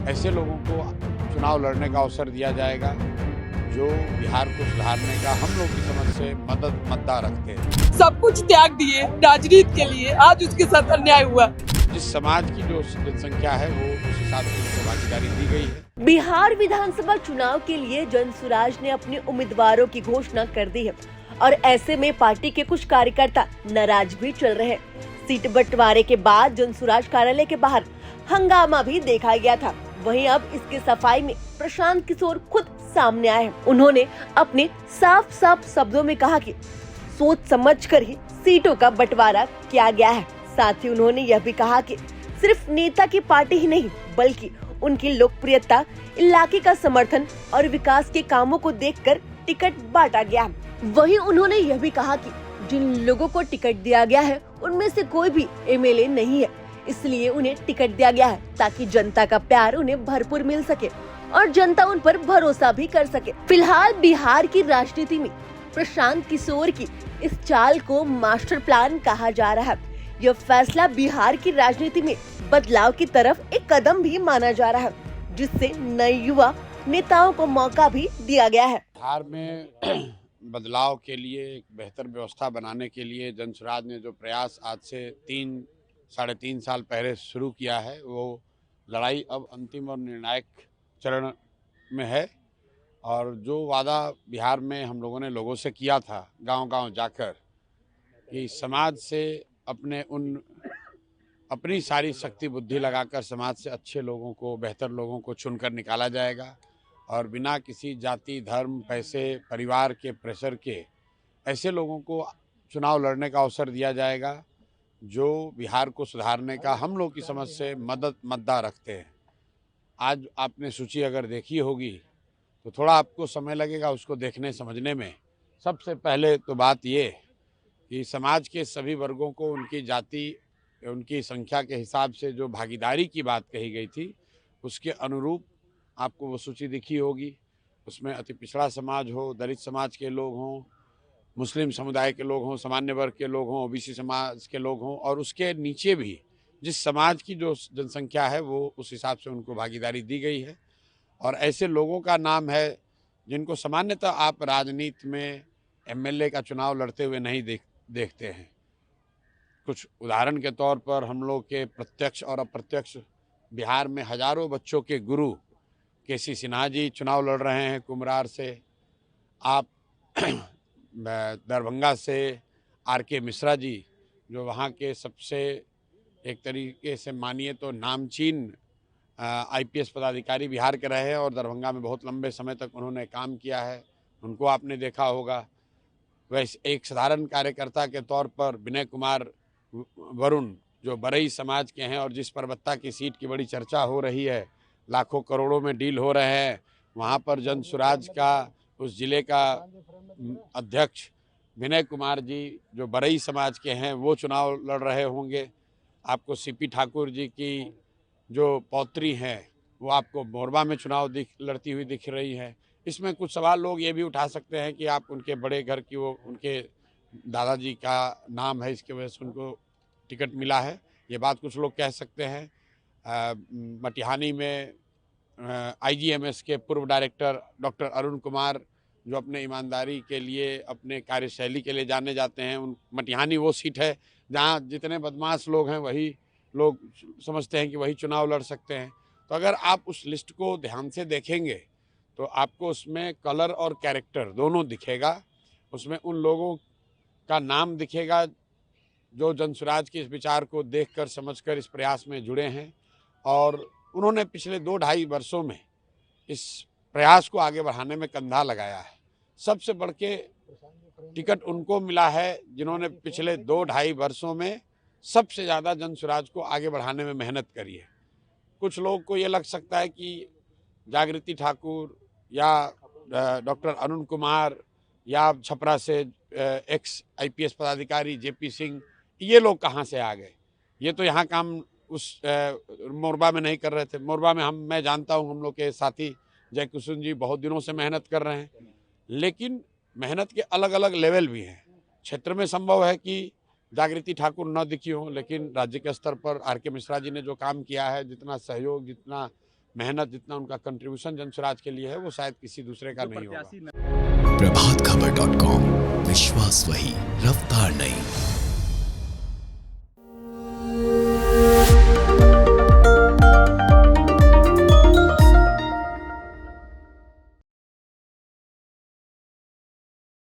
ऐसे लोगों को चुनाव लड़ने का अवसर दिया जाएगा जो बिहार को सुधारने का हम लोग की समझ से मद्दा रखते हैं। सब कुछ त्याग दिए राजनीति के लिए, आज उसके साथ अन्याय हुआ। जिस समाज की जो जनसंख्या है वो उस हिसाब से उनको भागीदारी दी गई है। बिहार विधानसभा चुनाव के लिए जनसुराज ने अपने उम्मीदवारों की घोषणा कर दी है और ऐसे में पार्टी के कुछ कार्यकर्ता नाराज भी चल रहे हैं। सीट बंटवारे के बाद जनसुराज कार्यालय के बाहर हंगामा भी देखा गया था। वहीं अब इसके सफाई में प्रशांत किशोर खुद सामने आए हैं। उन्होंने अपने साफ साफ शब्दों में कहा कि सोच समझकर ही सीटों का बंटवारा किया गया है। साथ ही उन्होंने यह भी कहा कि सिर्फ नेता की पार्टी ही नहीं बल्कि उनकी लोकप्रियता, इलाके का समर्थन और विकास के कामों को देखकर टिकट बांटा गया है। वहीं उन्होंने यह भी कहा कि जिन लोगों को टिकट दिया गया है उनमें से कोई भी एमएलए नहीं है, इसलिए उन्हें टिकट दिया गया है ताकि जनता का प्यार उन्हें भरपूर मिल सके और जनता उन पर भरोसा भी कर सके। फिलहाल बिहार की राजनीति में प्रशांत किशोर की इस चाल को मास्टर प्लान कहा जा रहा है। यह फैसला बिहार की राजनीति में बदलाव की तरफ एक कदम भी माना जा रहा है, जिससे नए युवा नेताओं को मौका भी दिया गया है। बिहार में बदलाव के लिए, एक बेहतर व्यवस्था बनाने के लिए जनसुराज ने जो प्रयास आज से 3-3.5 साल पहले शुरू किया है, वो लड़ाई अब अंतिम और निर्णायक चरण में है। और जो वादा बिहार में हम लोगों ने लोगों से किया था गांव-गांव जाकर कि समाज से अपनी सारी शक्ति बुद्धि लगाकर समाज से अच्छे लोगों को, बेहतर लोगों को चुनकर निकाला जाएगा और बिना किसी जाति, धर्म, पैसे, परिवार के प्रेशर के ऐसे लोगों को चुनाव लड़ने का अवसर दिया जाएगा जो बिहार को सुधारने का हम लोग की समझ से मद्दा रखते हैं। आज आपने सूची अगर देखी होगी तो थोड़ा आपको समय लगेगा उसको देखने समझने में। सबसे पहले तो बात ये कि समाज के सभी वर्गों को उनकी जाति, उनकी संख्या के हिसाब से जो भागीदारी की बात कही गई थी उसके अनुरूप आपको वो सूची दिखी होगी। उसमें अति पिछड़ा समाज हो, दलित समाज के लोग हों, मुस्लिम समुदाय के लोग हों, सामान्य वर्ग के लोग हों, ओबीसी समाज के लोग हों और उसके नीचे भी जिस समाज की जो जनसंख्या है वो उस हिसाब से उनको भागीदारी दी गई है। और ऐसे लोगों का नाम है जिनको सामान्यतः आप राजनीति में एमएलए का चुनाव लड़ते हुए नहीं देखते हैं। कुछ उदाहरण के तौर पर हम लोग के प्रत्यक्ष और अप्रत्यक्ष बिहार में हजारों बच्चों के गुरु केसी सिन्हा जी चुनाव लड़ रहे हैं कुम्हरार से। आप दरभंगा से आरके मिश्रा जी जो वहाँ के सबसे एक तरीके से मानिए तो नामचीन आईपीएस पदाधिकारी बिहार के रहे हैं और दरभंगा में बहुत लंबे समय तक उन्होंने काम किया है, उनको आपने देखा होगा। वैसे एक साधारण कार्यकर्ता के तौर पर विनय कुमार वरुण जो बरई समाज के हैं और जिस परबत्ता की सीट की बड़ी चर्चा हो रही है, लाखों करोड़ों में डील हो रहे हैं, वहाँ पर जनसुराज का उस जिले का अध्यक्ष विनय कुमार जी जो बरई समाज के हैं वो चुनाव लड़ रहे होंगे। आपको सीपी ठाकुर जी की जो पौत्री हैं वो आपको मोरबा में चुनाव लड़ती हुई दिख रही है। इसमें कुछ सवाल लोग ये भी उठा सकते हैं कि आप उनके बड़े घर की, वो उनके दादाजी का नाम है, इसकी वजह से उनको टिकट मिला है, ये बात कुछ लोग कह सकते हैं। मटिहानी में आईजीएमएस के पूर्व डायरेक्टर डॉक्टर अरुण कुमार जो अपने ईमानदारी के लिए, अपने कार्यशैली के लिए जाने जाते हैं, उन मटिहानी वो सीट है जहाँ जितने बदमाश लोग हैं वही लोग समझते हैं कि वही चुनाव लड़ सकते हैं। तो अगर आप उस लिस्ट को ध्यान से देखेंगे तो आपको उसमें कलर और कैरेक्टर दोनों दिखेगा। उसमें उन लोगों का नाम दिखेगा जो जनसुराज के इस विचार को देखकर समझकर इस प्रयास में जुड़े हैं और उन्होंने पिछले 2-2.5 वर्षों में इस प्रयास को आगे बढ़ाने में कंधा लगाया है। सबसे बढ़ के टिकट उनको मिला है जिन्होंने पिछले 2-2.5 वर्षों में सबसे ज़्यादा जनसुराज को आगे बढ़ाने में मेहनत करी है। कुछ लोग को ये लग सकता है कि जागृति ठाकुर या डॉक्टर अरुण कुमार या छपरा से एक्स आईपीएस पदाधिकारी जेपी सिंह, ये लोग कहाँ से आ गए? ये तो यहाँ काम उस मोरबा में नहीं कर रहे थे। मोरबा में मैं जानता हूँ, हम लोग के साथी जय कुसुम जी बहुत दिनों से मेहनत कर रहे हैं, लेकिन मेहनत के अलग अलग लेवल भी हैं। क्षेत्र में संभव है कि जागृति ठाकुर न दिखी हो, लेकिन राज्य के स्तर पर आरके मिश्रा जी ने जो काम किया है, जितना सहयोग, जितना मेहनत, जितना उनका कंट्रीब्यूशन जनसुराज के लिए है, वो शायद किसी दूसरे का नहीं होगा। प्रभातखबर.com, विश्वास वही, रफ्तार नहीं।